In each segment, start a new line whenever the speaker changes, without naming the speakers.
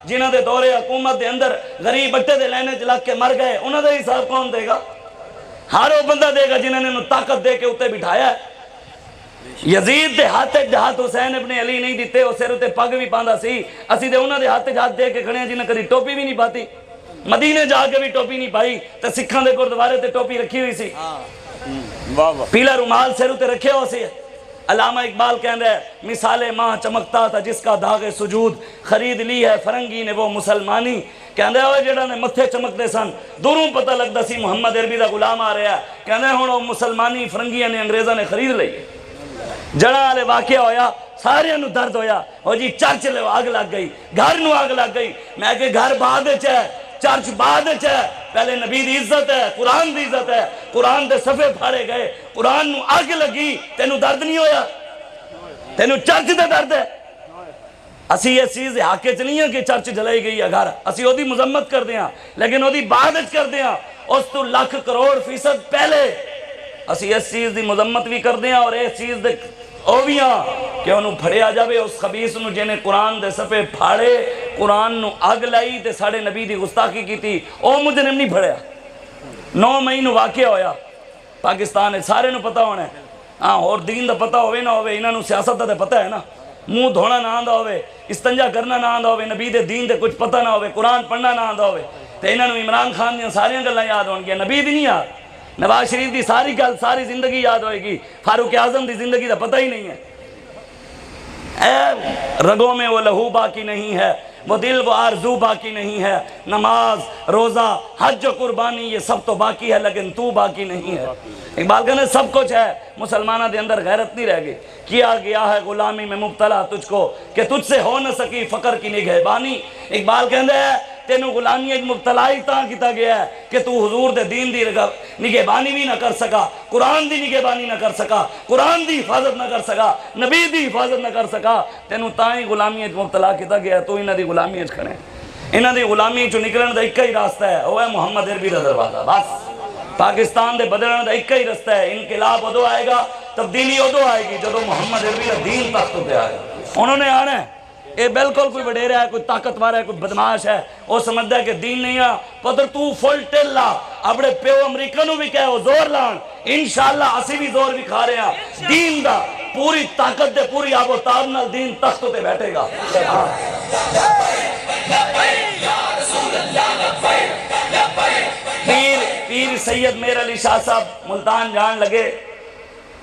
जिन्हां दे दौरे हुकूमत दे अंदर गरीब अट्टे दे लैने च लग के मर गए, उन्हां दा हिसाब कौन देगा? हर वो बंदा देगा जिन्हां ने ताकत दे के उत्ते बिठाया है। यजीद दे हाथ हुसैन इब्ने अली नहीं दिते, वो सिर उत्ते पग भी पांदा सी। असीं ते उन्हां दे हाथ दे के खड़े जिन्हां कदी टोपी भी नहीं पाती, मदीने जाके भी टोपी नहीं पाई, ते सिखां दे गुरुद्वारे ते टोपी रखी हुई सी, पीला रुमाल सिर उत्ते रखे हो सी। अल्लामा इकबाल कहता है, मिसाले माँ चमकता था जिसका दागे सुजूद, खरीद ली है फरंगी ने वो मुसलमानी। कहता है जेड़ा ने मत्थे चमकते सन, दूरों पता लगता सी मुहम्मद अरबी का गुलाम आ रहा है। कहते हुण वो मुसलमानी फरंगिया ने अंग्रेज़ों ने खरीद ली। जड़ा वाले वाकया होया, सारियां नूं दर्द होया। और जी चर्च ले आग लग गई, घर नूं आग लग गई। मैं कि घर बाद विच है, चर्च बाद विच है। पहले नबी दी इज्जत है, कुरान दी इज्जत है, कुरान दे सफे फाड़े गए, कुरान नूं अग लगी, तेनू दर्द नहीं होया? तेनू चर्च दे दर्द है? असी इस चीज दे हक च नहीं है कि चर्च जलाई गई है घर, असी ओदी मजम्मत करते हैं, लेकिन ओदी बाद विच करते हैं। उस तो लाख करोड़ फीसद पहले असी इस चीज की मजम्मत भी करते हैं और इस चीज दे ਉਹ ਵੀ ਆ ਕਿ ਉਹਨੂੰ ਫੜਿਆ ਜਾਵੇ, ਉਸ ਖਬੀਸ ਨੂੰ ਜਿਹਨੇ ਕੁਰਾਨ ਦੇ ਸਫੇ ਫਾੜੇ, ਕੁਰਾਨ ਨੂੰ ਅੱਗ ਲਾਈ ਤੇ ਸਾਡੇ ਨਬੀ ਦੀ ਗੁਸਤਾਖੀ ਕੀਤੀ, ਉਹ ਮੁਜਰਮ ਨਹੀਂ ਫੜਿਆ। 9 ਮਈ ਨੂੰ ਵਾਕਿਆ ਹੋਇਆ ਪਾਕਿਸਤਾਨ ਵਿੱਚ, ਸਾਰਿਆਂ ਨੂੰ ਪਤਾ ਹੋਣਾ। ਹਾਂ, ਹੋਰ ਦੀਨ ਦਾ ਪਤਾ ਹੋਵੇ ਨਾ ਹੋਵੇ, ਇਹਨਾਂ ਨੂੰ ਸਿਆਸਤ ਦਾ ਤਾਂ ਪਤਾ ਹੈ ਨਾ। ਮੂੰਹ ਧੋਣਾ ਨਾ ਆਉਂਦਾ ਹੋਵੇ, ਇਸਤੰਜਾ ਕਰਨਾ ਨਾ ਆਉਂਦਾ ਹੋਵੇ, ਨਬੀ ਦੇ ਦੀਨ ਦੇ ਕੁਝ ਪਤਾ ਨਾ ਹੋਵੇ, ਕੁਰਾਨ ਪੜ੍ਹਨਾ ਨਾ ਆਉਂਦਾ ਹੋਵੇ, ਤੇ ਇਹਨਾਂ ਨੂੰ ਇਮਰਾਨ ਖਾਨ ਦੀਆਂ ਸਾਰੀਆਂ ਗੱਲਾਂ ਯਾਦ ਹੋਣਗੀਆਂ, नबी ਦੀ ਨਹੀਂ याद। नवाज शरीफ की सारी गल सारी जिंदगी याद होएगी, फारूक आजम की जिंदगी का पता ही नहीं है। रगों में वो लहू बाकी नहीं है, वो दिल वो आरजू बाकी नहीं है, नमाज रोज़ा हज कुर्बानी ये सब तो बाकी है, लेकिन तू बाकी नहीं है। इकबाल कहने सब कुछ है, मुसलमाना के अंदर गैरत नहीं रह गई। किया गया है गुलामी में मुब्तला तुझको कि तुझसे हो न सकी फ़क्र की निगहबानी। इकबाल कहते हैं तेनू गुलामी मुब्तला ही तां किया गया है कि तू हुजूर दे दीन दी निगहबानी भी ना कर सका, कुरान दी निगहबानी ना कर सका, कुरान दी हिफाजत ना कर सका, नबी दी हिफाजत ना कर सका, तेनू तां ही गुलामी मुब्तला किया गया। तू इन्हां दी गुलामी खड़े, इन्हां दी गुलामी चों निकलण दा इक्को ही रास्ता है, वो है मुहम्मद अरबी दा दरवाजा। बस पाकिस्तान दे बदलण दा इक्को ही रास्ता है। इनकलाब उदों आएगा, तब्दीली उदों आएगी जदों मुहम्मद अरबी दा दीन तख्त पे आएगा। उन्होंने आना है, ये बिल्कुल कोई वडेरा है, कोई ताकतवर है, कोई बदमाश है, वो समझता है कि दीन नहीं आ। पुत्र तू फुल टिल ला, अपने प्यो अमरीका नूं भी कहो जोर लाण, इंशाअल्लाह असी भी जोर भी खा रहे हैं दीन दा, पूरी ताकत दे पूरी आबो ताब नाल दीन तख्त ते बैठेगा। पीर सैयद मेर अली शाह साहब मुल्तान जान लगे,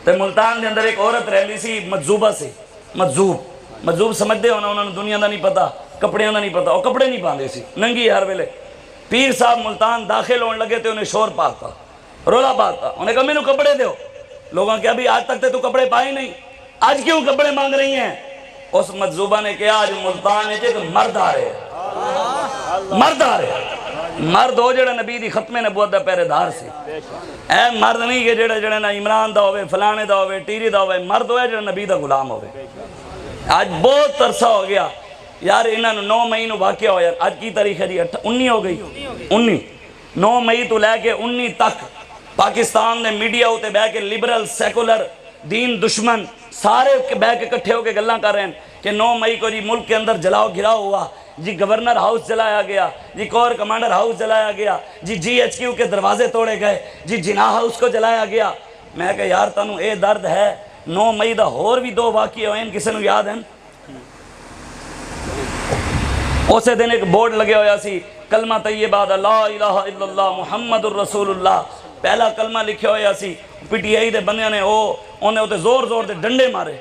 तो मुल्तान के अंदर एक औरत रहती सी, मजूबा सी। मजूब समझते हो ना, उन्होंने दुनिया का नहीं पता, कपड़ियों का नहीं पता, वो कपड़े नहीं पाते सी, नंगी हर वेले। पीर साहब मुल्तान दाखिल होने लगे तो उन्हें शोर पाता, रोला पाता। उन्हें कहा मैनू कपड़े दो। लोगों ने कहा अभी आज तक तो कपड़े पाए नहीं, आज क्यों कपड़े मांग रही हैं? उस मजूबा ने कहा आज मुल्तान एक मर्द आ रहे, मर्द आ रहे, मर्द हो जड़ा नबी दी खत्मे नबूवत दा पहरेदार सी। ए मर्द नहीं कि जड़ा ना इमरान दा होवे, फलाने दा होवे, टीरी दा होवे, मर्द होवे जड़ा नबी दा गुलाम होवे। आज बहुत अरसा हो गया यार, इन्होंने 9 मई को वाकया होया, आज की तारीख है जी 19 हो गई, 19 9 मई तो लैके 19 तक पाकिस्तान ने मीडिया उत्ते बह के लिबरल सैकुलर दीन दुश्मन सारे बह के इकट्ठे होकर गल्लां कर रहे हैं कि 9 मई को जी मुल्क के अंदर जलाओ घिराव हुआ जी, गवर्नर हाउस जलाया गया जी, कोर कमांडर हाउस जलाया गया जी, GHQ के दरवाजे तोड़े गए जी, जिना हाउस को जलाया गया। मैं कहा यार तुहानू ये दर्द है? 9 मई का होर भी 2 वाक़ये होए, किसी को याद है? उस दिन एक बोर्ड लगे होया सी, कलमा तैयबा दा ला इलाहा इल्लल्लाह मुहम्मदुर रसूलुल्लाह, पहला कलमा लिखा होया सी। PTI दे बंदियां ने उन्हें जोर जोर दे डंडे मारे।